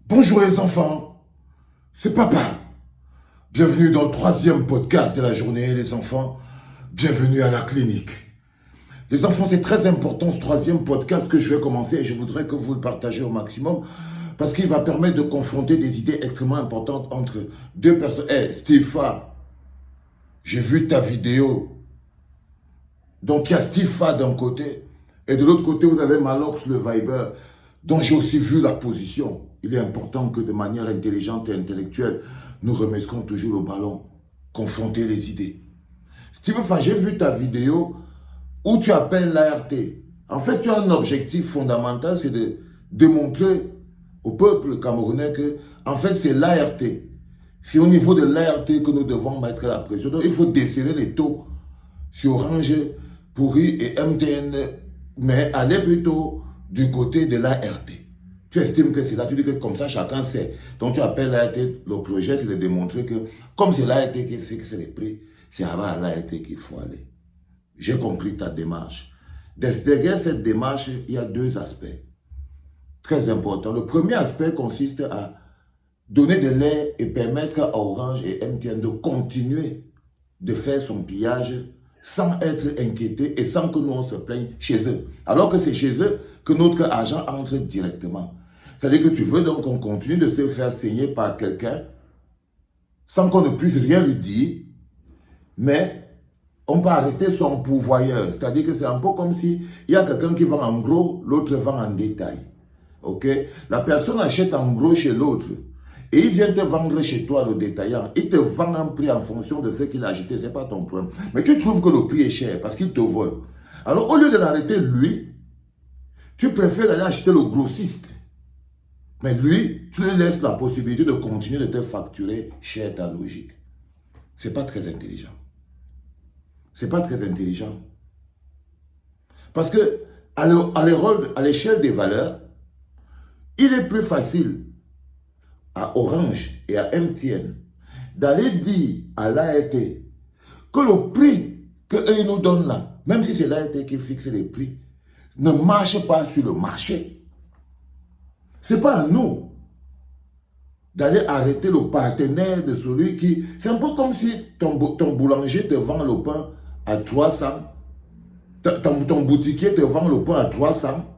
Bonjour les enfants, c'est papa. Bienvenue dans le troisième podcast de la journée, les enfants. Bienvenue à la clinique. Les enfants, c'est très important ce troisième podcast que je vais commencer et je voudrais que vous le partagez au maximum parce qu'il va permettre de confronter des idées extrêmement importantes entre deux personnes. Hey, Stifa, j'ai vu ta vidéo. Donc il y a Stifa d'un côté et de l'autre côté, vous avez Malox le Viber, dont j'ai aussi vu la position. Il est important que de manière intelligente et intellectuelle, nous remettrons toujours le ballon, confronter les idées. Steve, j'ai vu ta vidéo où tu appelles l'ART. En fait, tu as un objectif fondamental, c'est de démontrer au peuple camerounais que, en fait, c'est l'ART. C'est au niveau de l'ART que nous devons mettre la pression. Donc, il faut desserrer les taux sur Orange, Pourri et MTN, mais aller plutôt du côté de l'ART. Tu estimes que c'est là, tu dis que comme ça, chacun sait. Donc, tu appelles l'ART, le projet, c'est de démontrer que, comme c'est l'ART qui fixe les prix, c'est à l'ART qu'il faut aller. J'ai compris ta démarche. Derrière cette démarche, il y a deux aspects très importants. Le premier aspect consiste à donner de l'air et permettre à Orange et MTN de continuer de faire son pillage sans être inquiété et sans que nous on se plaigne chez eux. Alors que c'est chez eux que notre argent entre directement. C'est-à-dire que tu veux donc qu'on continue de se faire saigner par quelqu'un sans qu'on ne puisse rien lui dire, mais on peut arrêter son pourvoyeur. C'est-à-dire que c'est un peu comme si il y a quelqu'un qui vend en gros, l'autre vend en détail. Ok? La personne achète en gros chez l'autre. Et il vient te vendre chez toi le détaillant. Il te vend un prix en fonction de ce qu'il a acheté. Ce n'est pas ton problème. Mais tu trouves que le prix est cher parce qu'il te vole. Alors au lieu de l'arrêter lui, tu préfères aller acheter le grossiste. Mais lui, tu lui laisses la possibilité de continuer de te facturer cher ta logique. Ce n'est pas très intelligent. Ce n'est pas très intelligent. Parce que à l'échelle des valeurs, il est plus facile à Orange et à MTN d'aller dire à l'ART que le prix qu'eux nous donnent là, même si c'est l'ART qui fixe les prix, ne marche pas sur le marché. Ce n'est pas à nous d'aller arrêter le partenaire de celui qui... C'est un peu comme si ton boulanger te vend le pain à 300, ton boutiquier te vend le pain à 300,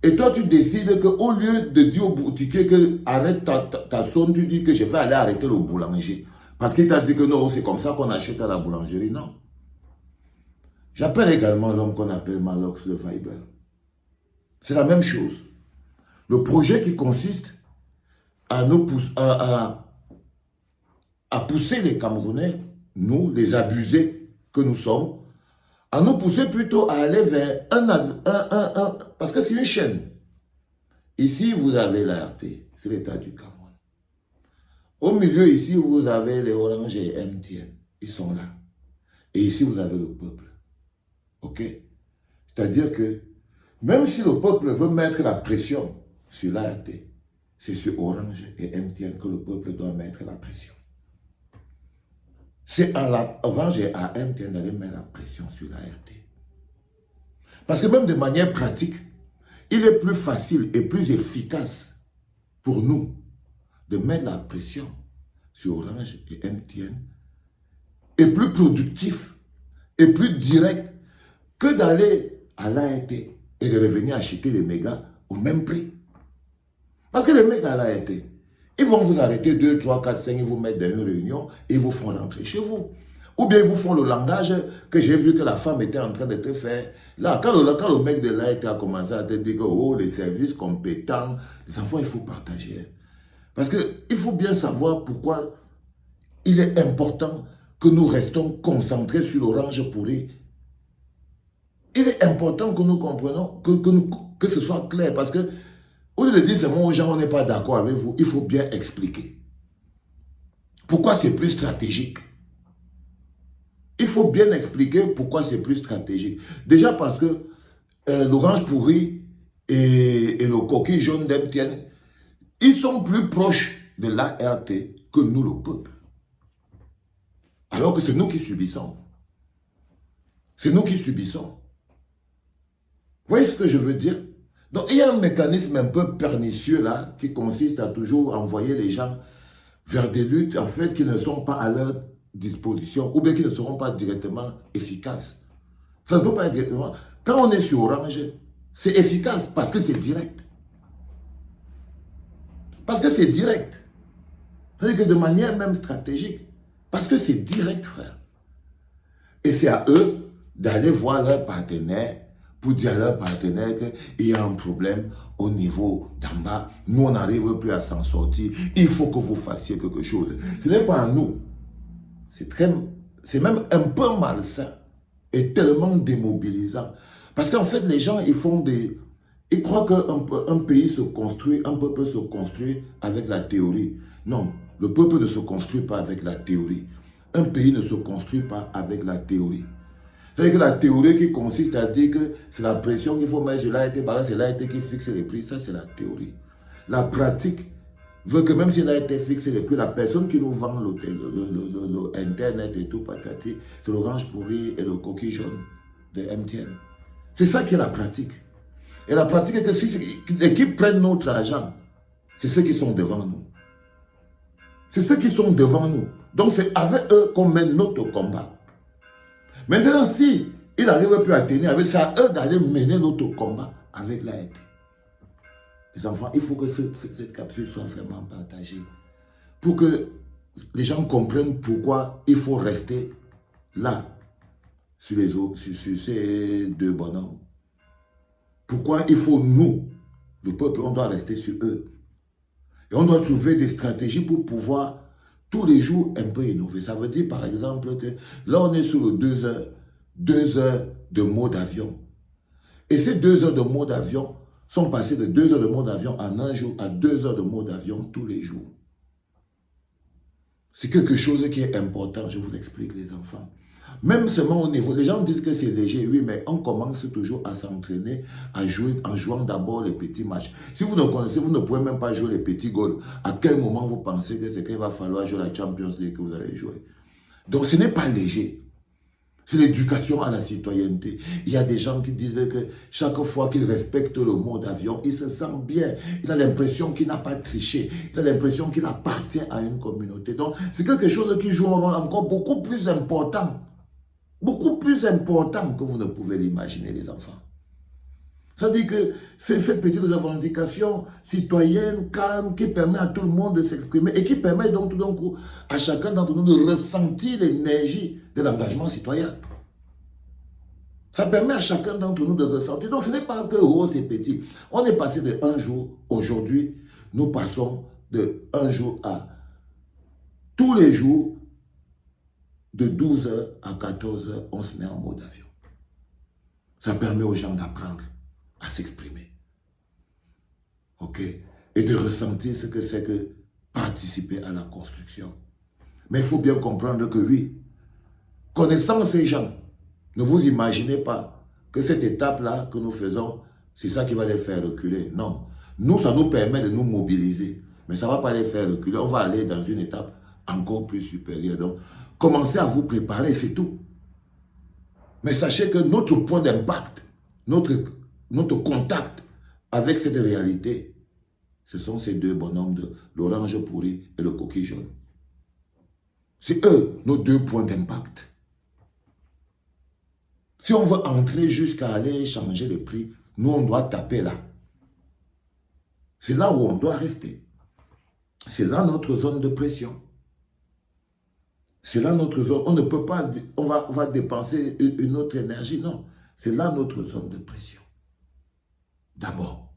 et toi, tu décides qu'au lieu de dire au boutiquier que arrête ta somme, tu dis que je vais aller arrêter le boulanger. Parce qu'il t'a dit que non, c'est comme ça qu'on achète à la boulangerie. Non. J'appelle également l'homme qu'on appelle Malox le Viber. C'est la même chose. Le projet qui consiste à pousser les Camerounais, nous, les abusés que nous sommes, à nous pousser plutôt à aller vers parce que c'est une chaîne. Ici, vous avez l'ART, c'est l'État du Cameroun. Au milieu, ici, vous avez les Orange et MTN. Ils sont là. Et ici, vous avez le peuple. OK? C'est-à-dire que, même si le peuple veut mettre la pression sur l'ART, c'est sur Orange et MTN que le peuple doit mettre la pression. C'est à Orange et à MTN d'aller mettre la pression sur l'ART. Parce que même de manière pratique, il est plus facile et plus efficace pour nous de mettre la pression sur Orange et MTN et plus productif et plus direct que d'aller à l'ART et de revenir acheter les mégas au même prix. Parce que les mecs à l'ART, ils vont vous arrêter 2, 3, 4, 5, ils vous mettent dans une réunion et ils vous font rentrer chez vous. Ou bien ils vous font le langage que j'ai vu que la femme était en train de te faire. Là, quand le mec de l'ART a commencé à te dire que oh, les services compétents, les enfants, il faut partager. Parce qu'il faut bien savoir pourquoi il est important que nous restons concentrés sur l'Orange Pourri. Il est important que nous comprenions, que ce soit clair. Parce que au lieu de dire seulement aux gens, on n'est pas d'accord avec vous, il faut bien expliquer. Pourquoi c'est plus stratégique? Il faut bien expliquer pourquoi c'est plus stratégique. Déjà parce que l'Orange Pourri et le coquille jaune d'MTN, ils sont plus proches de l'ART que nous, le peuple. Alors que c'est nous qui subissons. C'est nous qui subissons. Vous voyez ce que je veux dire? Donc il y a un mécanisme un peu pernicieux là, qui consiste à toujours envoyer les gens vers des luttes en fait qui ne sont pas à leur disposition ou bien qui ne seront pas directement efficaces. Ça ne peut pas être directement. Quand on est sur Orange, c'est efficace parce que c'est direct. Parce que c'est direct. C'est-à-dire que de manière même stratégique. Parce que c'est direct, frère. Et c'est à eux d'aller voir leur partenaire pour dire à leur partenaire qu'il y a un problème au niveau d'en bas. Nous, on n'arrive plus à s'en sortir. Il faut que vous fassiez quelque chose. Ce n'est pas à nous. C'est même un peu malsain et tellement démobilisant. Parce qu'en fait, les gens, ils croient qu'un pays se construit, un peuple se construit avec la théorie. Non, le peuple ne se construit pas avec la théorie. Un pays ne se construit pas avec la théorie. C'est-à-dire que la théorie qui consiste à dire que c'est la pression qu'il faut mettre sur l'AET, c'est l'AET qui fixe les prix, ça c'est la théorie. La pratique veut que même si l'AET fixe les prix, la personne qui nous vend l'Internet et tout patati, c'est l'orange pourri et le coquille jaune de MTN. C'est ça qui est la pratique. Et la pratique est que si les qui prennent notre argent, c'est ceux qui sont devant nous. C'est ceux qui sont devant nous. Donc c'est avec eux qu'on mène notre combat. Maintenant, si il n'arrive plus à tenir avec ça, à eux d'aller mener notre combat avec l'AET. Les enfants, il faut que cette capsule soit vraiment partagée. Pour que les gens comprennent pourquoi il faut rester là, sur ces deux bonhommes. Pourquoi il faut nous, le peuple, on doit rester sur eux. Et on doit trouver des stratégies pour pouvoir tous les jours un peu innover. Ça veut dire par exemple que là on est sur le 2 heures de mode avion. Et ces 2 heures de mode avion sont passées de 2 heures de mode avion en un jour à 2 heures de mode avion tous les jours. C'est quelque chose qui est important, je vous explique les enfants. Même seulement au niveau, les gens disent que c'est léger, oui, mais on commence toujours à s'entraîner, à jouer en jouant d'abord les petits matchs. Si vous ne connaissez, vous ne pouvez même pas jouer les petits goals. À quel moment vous pensez que c'est qu'il va falloir jouer la Champions League que vous avez joué? Donc ce n'est pas léger. C'est l'éducation à la citoyenneté. Il y a des gens qui disent que chaque fois qu'il respecte le mot d'avion, il se sent bien. Il a l'impression qu'il n'a pas triché. Il a l'impression qu'il appartient à une communauté. Donc c'est quelque chose qui joue un rôle encore beaucoup plus important. Beaucoup plus important que vous ne pouvez l'imaginer, les enfants. Ça dit que c'est cette petite revendication citoyenne, calme, qui permet à tout le monde de s'exprimer et qui permet donc tout d'un coup à chacun d'entre nous de ressentir l'énergie de l'engagement citoyen. Ça permet à chacun d'entre nous de ressentir. Donc ce n'est pas que oh, c'est petit. On est passé de un jour, aujourd'hui, nous passons de un jour à tous les jours, de 12h à 14h, on se met en mode avion. Ça permet aux gens d'apprendre à s'exprimer. OK? Et de ressentir ce que c'est que participer à la construction. Mais il faut bien comprendre que oui, connaissant ces gens, ne vous imaginez pas que cette étape-là que nous faisons, c'est ça qui va les faire reculer. Non. Nous, ça nous permet de nous mobiliser. Mais ça ne va pas les faire reculer. On va aller dans une étape encore plus supérieure. Donc, commencez à vous préparer, c'est tout. Mais sachez que notre point d'impact, notre contact avec cette réalité, ce sont ces deux bonhommes de l'orange pourri et le coquille jaune. C'est eux, nos deux points d'impact. Si on veut entrer jusqu'à aller changer le prix, nous on doit taper là. C'est là où on doit rester. C'est là notre zone de pression. C'est là notre zone. On ne peut pas, on va dépenser une autre énergie. Non, c'est là notre zone de pression. D'abord.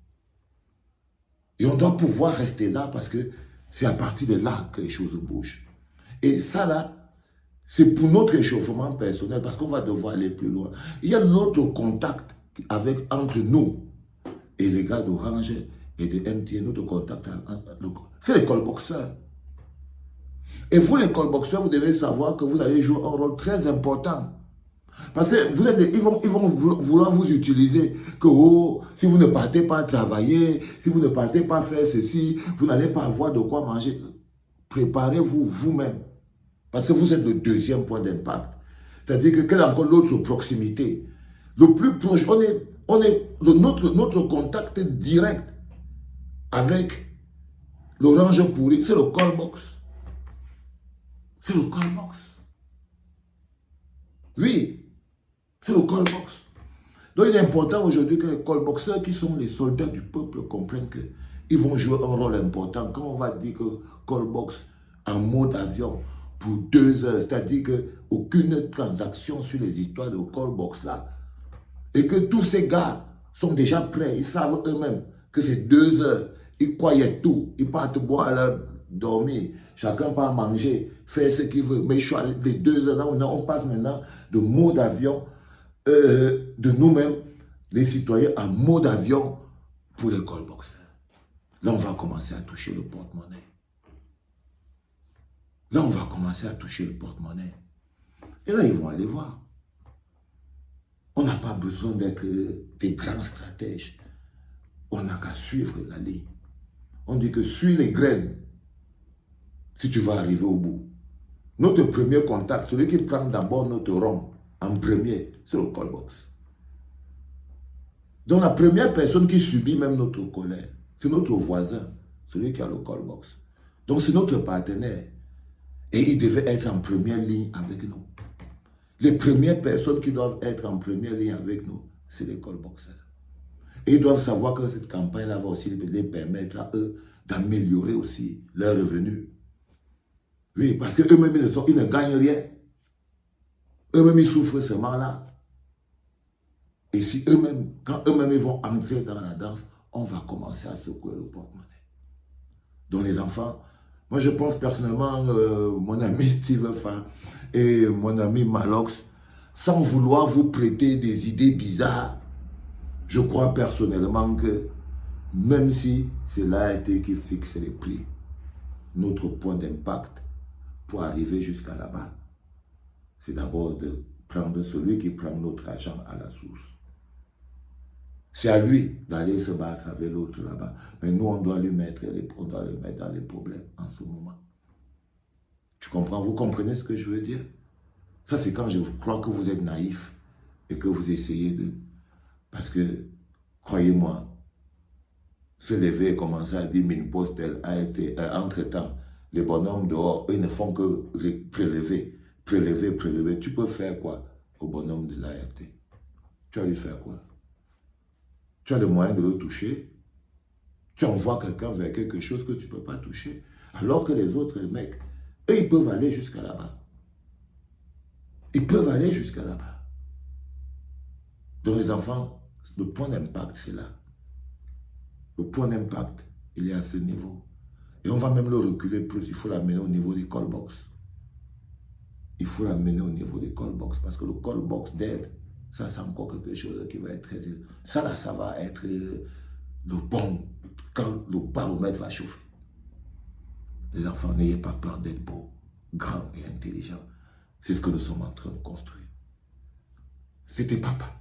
Et on doit pouvoir rester là parce que c'est à partir de là que les choses bougent. Et ça là, c'est pour notre échauffement personnel parce qu'on va devoir aller plus loin. Il y a notre contact entre nous et les gars d'Orange et de MTN, notre contact, c'est les call-boxeurs. Et vous, les call-boxeurs, vous devez savoir que vous allez jouer un rôle très important. Parce que ils vont vouloir vous utiliser. Que oh, si vous ne partez pas travailler, si vous ne partez pas faire ceci, vous n'allez pas avoir de quoi manger. Préparez-vous vous-même. Parce que vous êtes le deuxième point d'impact. C'est-à-dire que quelle est encore l'autre proximité? Le plus proche, Notre contact direct avec l'orange pourri, c'est le callbox. C'est le callbox. Oui, c'est le callbox. Donc il est important aujourd'hui que les callboxers qui sont les soldats du peuple comprennent qu'ils vont jouer un rôle important. Quand on va dire que callbox en mode avion pour 2 heures, c'est-à-dire qu'aucune transaction sur les histoires de callbox là, et que tous ces gars sont déjà prêts, ils savent eux-mêmes que c'est 2 heures, ils croyaient tout, ils partent boire, leur dormir, chacun part manger, faire ce qu'il veut, mais les 2 heures là, on passe maintenant de mode avion, de nous-mêmes, les citoyens, en mode avion pour les callboxers. Là, on va commencer à toucher le porte-monnaie. Là, on va commencer à toucher le porte-monnaie. Et là, ils vont aller voir. On n'a pas besoin d'être des grands stratèges. On n'a qu'à suivre la ligne. On dit que suis les graines si tu vas arriver au bout. Notre premier contact, celui qui prend d'abord notre rang en premier, c'est le callbox. Donc la première personne qui subit même notre colère, c'est notre voisin, celui qui a le callbox. Donc c'est notre partenaire. Et il devait être en première ligne avec nous. Les premières personnes qui doivent être en première ligne avec nous, c'est les callboxers. Et ils doivent savoir que cette campagne-là va aussi les permettre à eux d'améliorer aussi leurs revenus. Oui, parce qu'eux-mêmes, ils ne gagnent rien. Eux-mêmes, ils souffrent seulement là. Et si eux-mêmes, quand eux-mêmes ils vont entrer dans la danse, on va commencer à secouer le porte-monnaie. Donc les enfants, moi je pense personnellement, mon ami Steve Fa et mon ami Malox, sans vouloir vous prêter des idées bizarres, je crois personnellement que même si c'est l'ART qui fixe les prix, notre point d'impact pour arriver jusqu'à là-bas, c'est d'abord de prendre celui qui prend notre argent à la source. C'est à lui d'aller se battre avec l'autre là-bas. Mais nous, on doit le mettre dans les problèmes en ce moment. Tu comprends? Vous comprenez ce que je veux dire? Ça, c'est quand je crois que vous êtes naïf et que vous essayez de... Parce que, croyez-moi, se lever et commencer à dire mine postel a été... entre-temps, les bonhommes dehors, eux ne font que prélever. Tu peux faire quoi au bonhomme de l'ART? Tu vas lui faire quoi? Tu as le moyen de le toucher. Tu envoies quelqu'un vers quelque chose que tu ne peux pas toucher. Alors que les autres mecs, eux, ils peuvent aller jusqu'à là-bas. Ils peuvent aller jusqu'à là-bas. Donc les enfants, le point d'impact, c'est là. Le point d'impact, il est à ce niveau. Et on va même le reculer plus. Il faut l'amener au niveau des callbox. Il faut l'amener au niveau des callbox. Parce que le callbox d'aide, ça c'est encore quelque chose qui va être très... Ça là, ça va être le bon, quand le baromètre va chauffer. Les enfants, n'ayez pas peur d'être beaux, grands et intelligents. C'est ce que nous sommes en train de construire. C'était papa.